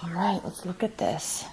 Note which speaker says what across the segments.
Speaker 1: All right, let's look at this.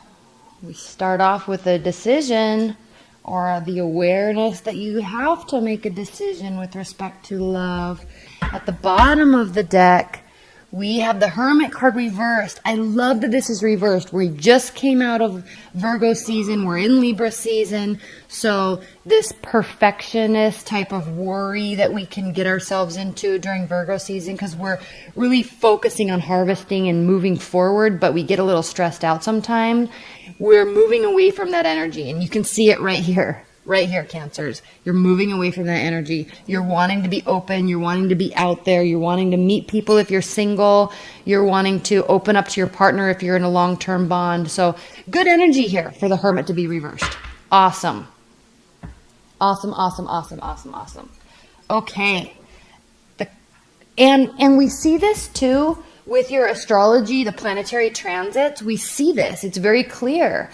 Speaker 1: We start off with a decision or the awareness that you have to make a decision with respect to love. At the bottom of the deck, we have the Hermit card reversed. I love that this is reversed. We just came out of Virgo season. We're in Libra season. So this perfectionist type of worry that we can get ourselves into during Virgo season, because we're really focusing on harvesting and moving forward, but we get a little stressed out sometimes. We're moving away from that energy, and you can see it right here. Right here, Cancers. You're moving away from that energy. You're wanting to be open. You're wanting to be out there. You're wanting to meet people if you're single. You're wanting to open up to your partner if you're in a long-term bond. So good energy here for the Hermit to be reversed. Awesome. Awesome, awesome, awesome, awesome, awesome. Okay. And we see this too with your astrology, the planetary transits. We see this. It's very clear.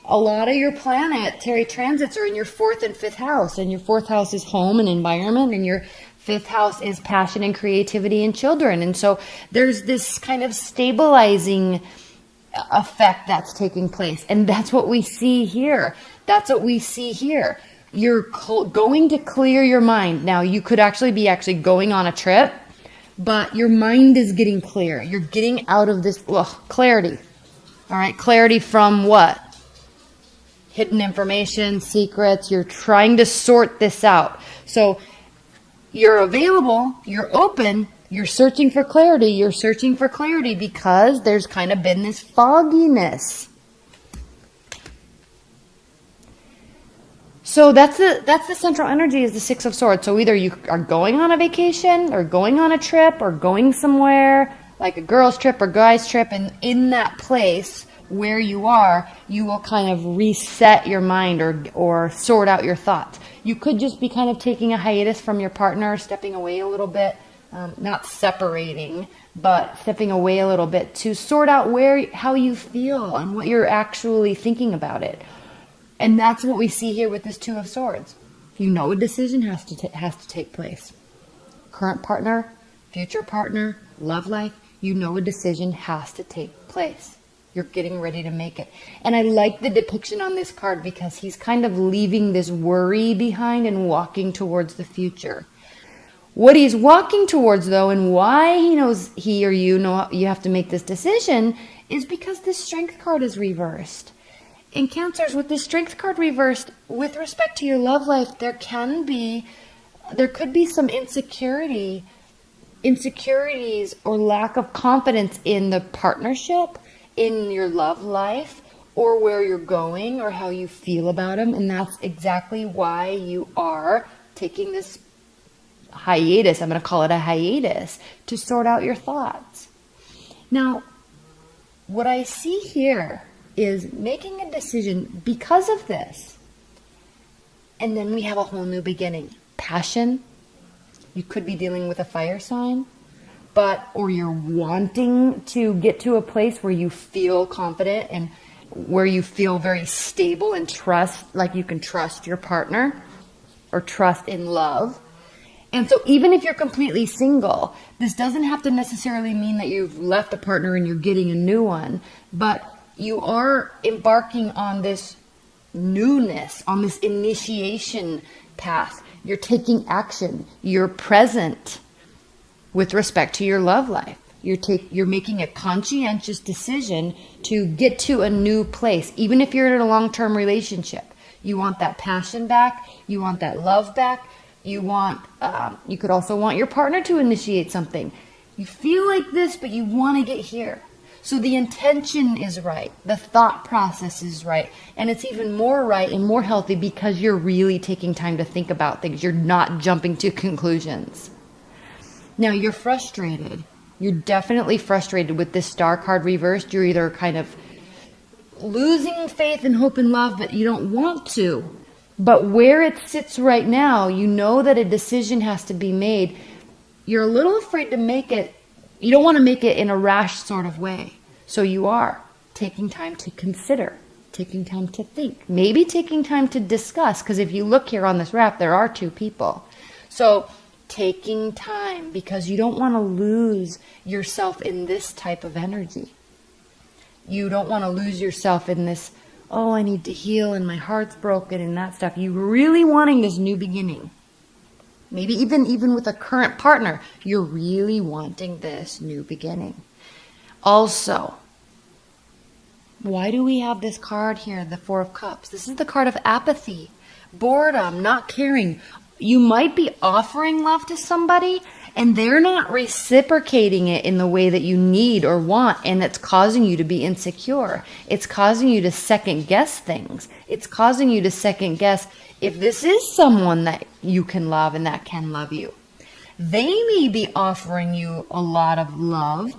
Speaker 1: A lot of your planetary transits are in your 4th and 5th house, and your 4th house is home and environment, and your 5th house is passion and creativity and children. And so there's this kind of stabilizing effect that's taking place, and that's what we see here. That's what we see here. You're going to clear your mind. Now, you could actually be going on a trip, but your mind is getting clear. You're getting out of this clarity. All right, clarity from what? Hidden information, secrets. You're trying to sort this out. So you're available, you're open, you're searching for clarity. You're searching for clarity because there's kind of been this fogginess. So that's the central energy, is the 6 of Swords. So either you are going on a vacation or going on a trip or going somewhere like a girl's trip or guy's trip, and in that place where you are, you will kind of reset your mind or sort out your thoughts. You could just be kind of taking a hiatus from your partner, stepping away a little bit, not separating, but stepping away a little bit to sort out how you feel and what you're actually thinking about it. And that's what we see here with this 2 of Swords. You know a decision has to take place. Current partner, future partner, love life, you know a decision has to take place. You're getting ready to make it. And I like the depiction on this card because he's kind of leaving this worry behind and walking towards the future. What he's walking towards, though, and why he knows he or you know you have to make this decision is because this Strength card is reversed. In Cancers, with this Strength card reversed, with respect to your love life, there could be some insecurities or lack of confidence in the partnership, in your love life, or where you're going, or how you feel about them. And that's exactly why you are taking this hiatus. I'm going to call it a hiatus to sort out your thoughts. Now, what I see here is making a decision because of this. And then we have a whole new beginning. Passion. You could be dealing with a fire sign. Or you're wanting to get to a place where you feel confident and where you feel very stable and trust, like you can trust your partner or trust in love. And so even if you're completely single, this doesn't have to necessarily mean that you've left a partner and you're getting a new one, but you are embarking on this newness, on this initiation path. You're taking action. You're present with respect to your love life. You're making a conscientious decision to get to a new place. Even if you're in a long-term relationship, you want that passion back. You want that love back. You could also want your partner to initiate something. You feel like this, but you want to get here. So the intention is right. The thought process is right. And it's even more right and more healthy because you're really taking time to think about things. You're not jumping to conclusions. Now, you're frustrated. You're definitely frustrated with this Star card reversed. You're either kind of losing faith and hope and love, but you don't want to. But where it sits right now, you know that a decision has to be made. You're a little afraid to make it. You don't want to make it in a rash sort of way. So you are taking time to consider, taking time to think, maybe taking time to discuss. Because if you look here on this wrap, there are 2 people. So taking time because you don't want to lose yourself in this type of energy. You don't want to lose yourself in this, oh, I need to heal and my heart's broken and that stuff. You're really wanting this new beginning. Maybe even with a current partner, you're really wanting this new beginning. Also, why do we have this card here, the Four of Cups? This is the card of apathy, boredom, not caring. You might be offering love to somebody and they're not reciprocating it in the way that you need or want, and it's causing you to be insecure. It's causing you to second guess things. It's causing you to second guess if this is someone that you can love and that can love you. They may be offering you a lot of love,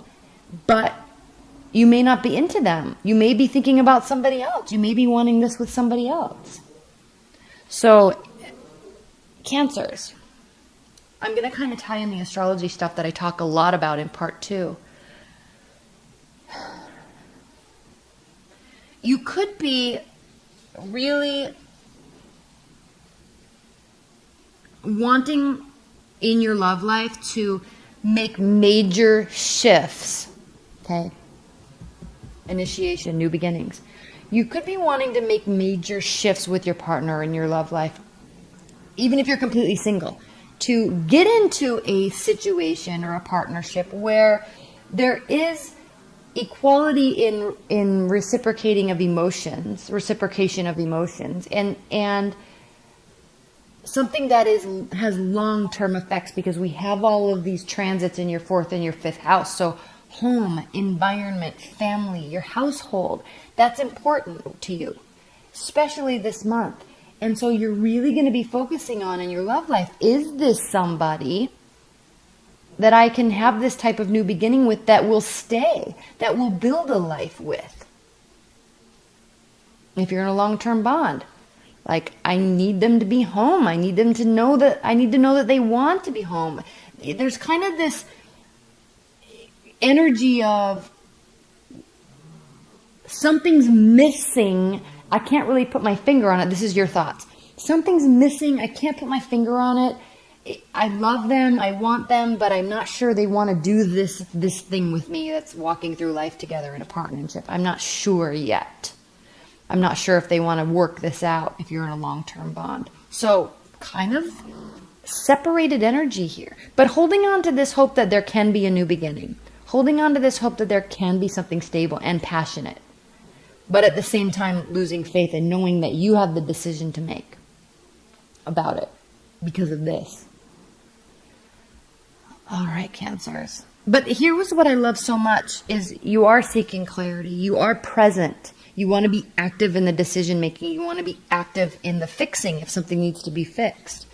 Speaker 1: but you may not be into them. You may be thinking about somebody else. You may be wanting this with somebody else. So, Cancers. I'm going to kind of tie in the astrology stuff that I talk a lot about in part 2. You could be really wanting in your love life to make major shifts. Okay? Initiation, new beginnings. You could be wanting to make major shifts with your partner in your love life, even if you're completely single, to get into a situation or a partnership where there is equality in reciprocation of emotions, and something that has long-term effects, because we have all of these transits in your 4th and your 5th house. So home, environment, family, your household, that's important to you, especially this month. And so you're really going to be focusing on in your love life, is this somebody that I can have this type of new beginning with, that will stay, that will build a life with? If you're in a long-term bond, like, I need them to be home. I need them to know that, I need to know that they want to be home. There's kind of this energy of something's missing. I can't really put my finger on it. This is your thoughts. Something's missing. I can't put my finger on it. I love them. I want them, but I'm not sure they want to do this thing with me that's walking through life together in a partnership. I'm not sure yet. I'm not sure if they want to work this out if you're in a long-term bond. So kind of separated energy here, but holding on to this hope that there can be a new beginning. Holding on to this hope that there can be something stable and passionate. But at the same time, losing faith and knowing that you have the decision to make about it because of this. All right, Cancers. But here was what I love so much is you are seeking clarity. You are present. You want to be active in the decision making. You want to be active in the fixing if something needs to be fixed.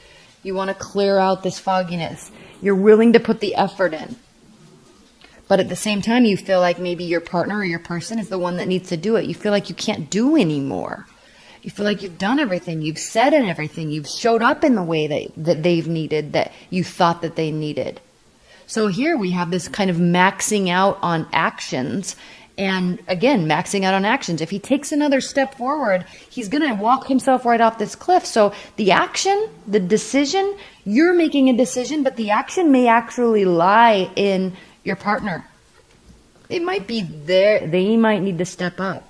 Speaker 1: You want to clear out this fogginess. You're willing to put the effort in. But at the same time, you feel like maybe your partner or your person is the one that needs to do it. You feel like you can't do anymore. You feel like you've done everything. You've said everything. You've showed up in the way that they've needed, that you thought that they needed. So here we have this kind of maxing out on actions. And again, maxing out on actions. If he takes another step forward, he's going to walk himself right off this cliff. So the action, the decision, you're making a decision, but the action may actually lie in your partner. It might be there. They might need to step up.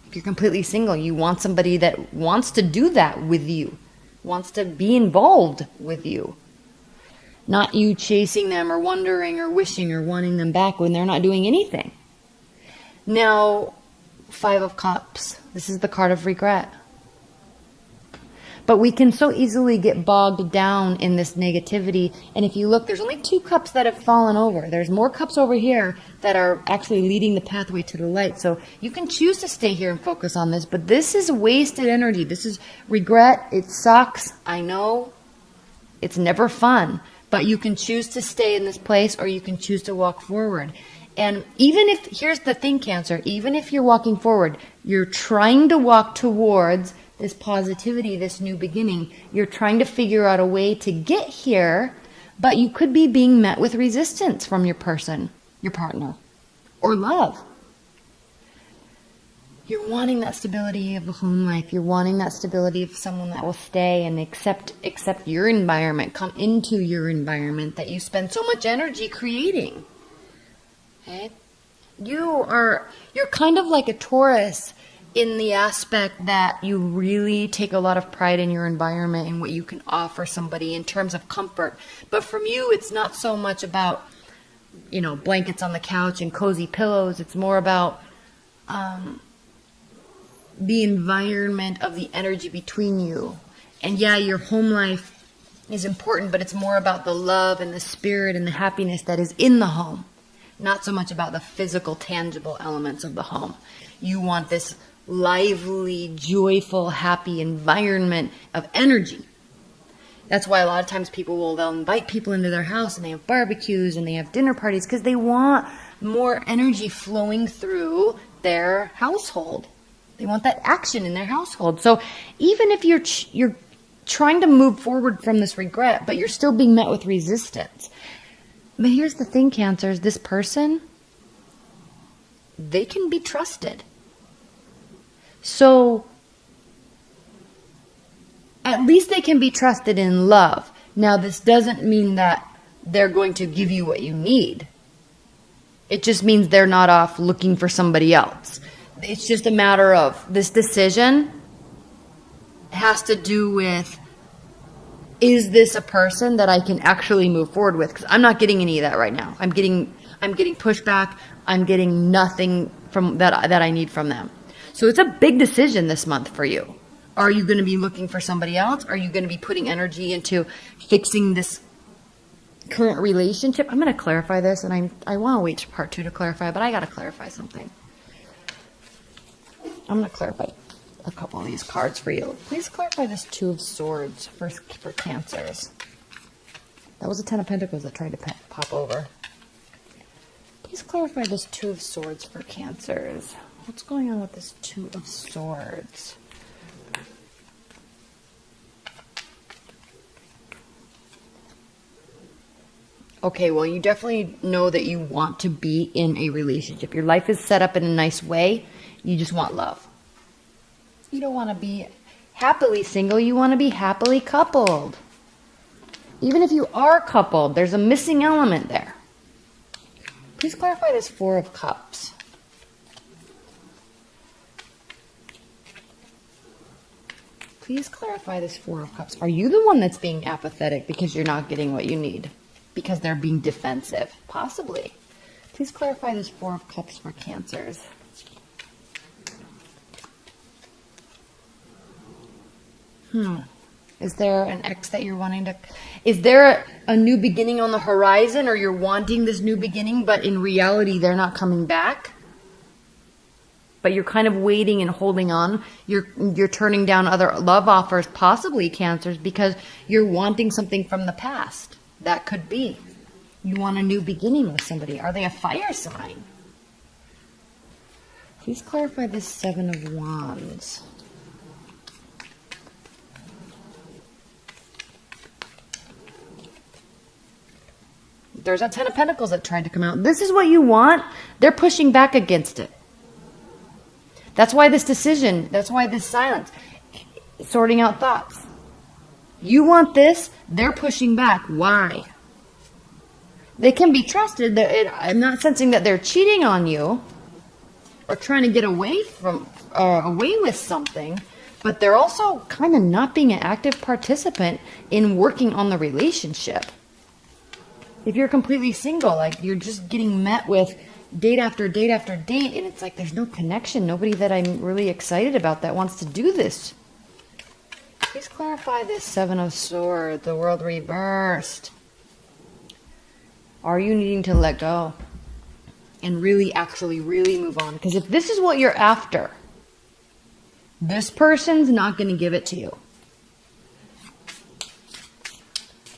Speaker 1: If you're completely single, you want somebody that wants to do that with you, wants to be involved with you. Not you chasing them or wondering or wishing or wanting them back when they're not doing anything. Now, 5 of Cups. This is the card of regret. But we can so easily get bogged down in this negativity. And if you look, there's only 2 cups that have fallen over. There's more cups over here that are actually leading the pathway to the light. So you can choose to stay here and focus on this. But this is wasted energy. This is regret. It sucks. I know. It's never fun. But you can choose to stay in this place or you can choose to walk forward. And even if, here's the thing, Cancer, even if you're walking forward, you're trying to walk towards this positivity, this new beginning. You're trying to figure out a way to get here, but you could be being met with resistance from your person, your partner, or love. You're wanting that stability of a home life. You're wanting that stability of someone that will stay and accept your environment, come into your environment that you spend so much energy creating. Okay? You're kind of like a Taurus in the aspect that you really take a lot of pride in your environment and what you can offer somebody in terms of comfort. But from you, it's not so much about, blankets on the couch and cozy pillows. It's more about the environment of the energy between you. And yeah, your home life is important, but it's more about the love and the spirit and the happiness that is in the home. Not so much about the physical, tangible elements of the home. You want this lively, joyful, happy environment of energy. That's why a lot of times they'll invite people into their house and they have barbecues and they have dinner parties because they want more energy flowing through their household. They want that action in their household. So even if you're trying to move forward from this regret, but you're still being met with resistance. But here's the thing, Cancers, this person, they can be trusted. So at least they can be trusted in love. Now, this doesn't mean that they're going to give you what you need. It just means they're not off looking for somebody else. It's just a matter of this decision has to do with, is this a person that I can actually move forward with? Because I'm not getting any of that right now. I'm getting pushback. I'm getting nothing from that I need from them. So it's a big decision this month for you. Are you going to be looking for somebody else? Are you going to be putting energy into fixing this current relationship? I'm going to clarify this, and I want to wait to part 2 to clarify, but I got to clarify something. I'm going to clarify a couple of these cards for you. Please clarify this 2 of Swords for Cancers. That was a 10 of Pentacles that tried to pop over. Please clarify this 2 of Swords for Cancers. What's going on with this 2 of Swords? Okay, well, you definitely know that you want to be in a relationship. Your life is set up in a nice way. You just want love. You don't want to be happily single. You want to be happily coupled. Even if you are coupled, there's a missing element there. Please clarify this 4 of Cups. Please clarify this 4 of Cups. Are you the one that's being apathetic because you're not getting what you need? Because they're being defensive? Possibly. Please clarify this 4 of Cups for Cancers. Is there an ex that you're wanting to... Is there a new beginning on the horizon, or you're wanting this new beginning, but in reality they're not coming back? But you're kind of waiting and holding on. You're turning down other love offers, possibly, Cancers, because you're wanting something from the past. That could be. You want a new beginning with somebody. Are they a fire sign? Please clarify this 7 of Wands. There's that 10 of Pentacles that tried to come out. This is what you want. They're pushing back against it. That's why this decision, that's why this silence, sorting out thoughts. You want this, they're pushing back. Why? They can be trusted. I'm not sensing that they're cheating on you or trying to get away with something, but they're also kind of not being an active participant in working on the relationship. If you're completely single, like you're just getting met with date after date after date, and it's like there's no connection, nobody that I'm really excited about that wants to do this. Please clarify this 7 of Swords, the World reversed. Are you needing to let go and really move on? Because if this is what you're after, this person's not going to give it to you.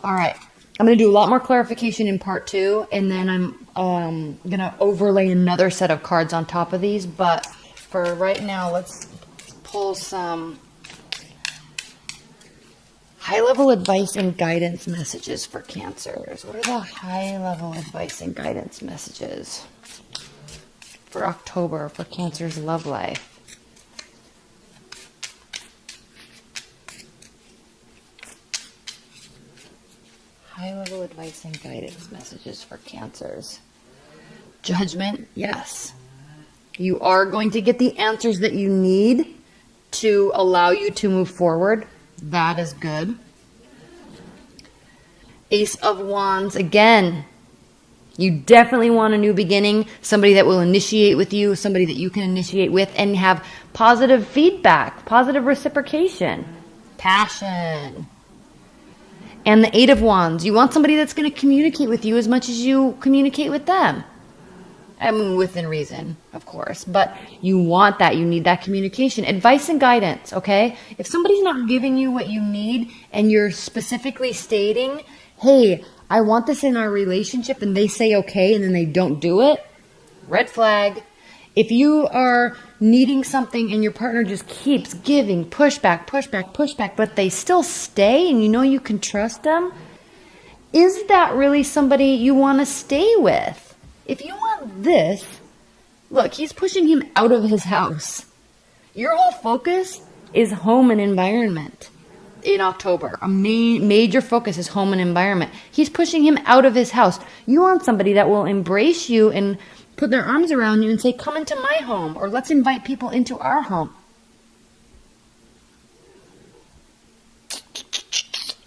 Speaker 1: All right. I'm going to do a lot more clarification in part 2, and then I'm going to overlay another set of cards on top of these. But for right now, let's pull some high-level advice and guidance messages for Cancers. What are the high-level advice and guidance messages for October for Cancer's love life? High-level advice and guidance messages for Cancers. Judgment, yes. You are going to get the answers that you need to allow you to move forward. That is good. Ace of Wands, again, you definitely want a new beginning, somebody that will initiate with you, somebody that you can initiate with and have positive feedback, positive reciprocation, passion. And the Eight of Wands, you want somebody that's going to communicate with you as much as you communicate with them. I mean, within reason, of course, but you want that. You need that communication, advice and guidance, okay? If somebody's not giving you what you need and you're specifically stating, hey, I want this in our relationship, and they say okay and then they don't do it, red flag. If you are needing something and your partner just keeps giving pushback, pushback, pushback, but they still stay and you know you can trust them, is that really somebody you want to stay with? If you want this, look, he's pushing him out of his house. Your whole focus is home and environment in October. A major focus is home and environment. He's pushing him out of his house. You want somebody that will embrace you and put their arms around you and say, come into my home, or let's invite people into our home.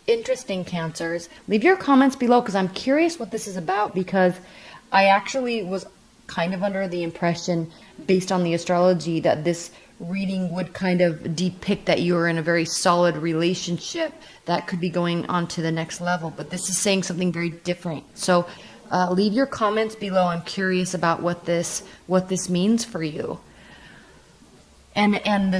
Speaker 1: Interesting, Cancers. Leave your comments below because I'm curious what this is about, because I actually was kind of under the impression, based on the astrology, that this reading would kind of depict that you're in a very solid relationship that could be going on to the next level. But this is saying something very different. So leave your comments below. I'm curious about what this means for you. And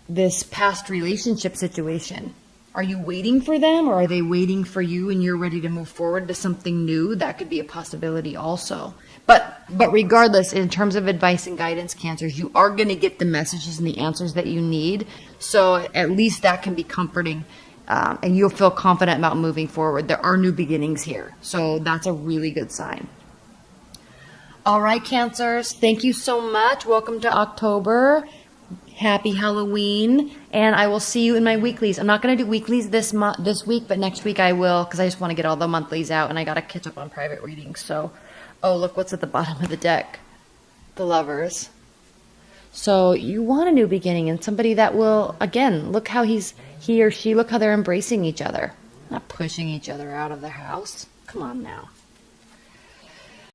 Speaker 1: this past relationship situation. Are you waiting for them, or are they waiting for you and you're ready to move forward to something new? That could be a possibility also. But regardless, in terms of advice and guidance, Cancers, you are going to get the messages and the answers that you need. So at least that can be comforting, and you'll feel confident about moving forward. There are new beginnings here. So that's a really good sign. All right, Cancers, thank you so much. Welcome to October. Happy Halloween, and I will see you in my weeklies. I'm not going to do weeklies this week, but next week I will, because I just want to get all the monthlies out, and I got to catch up on private readings. So, oh, look what's at the bottom of the deck. The Lovers. So you want a new beginning, and somebody that will, again, look how he or she, look how they're embracing each other. Not pushing each other out of the house. Come on now.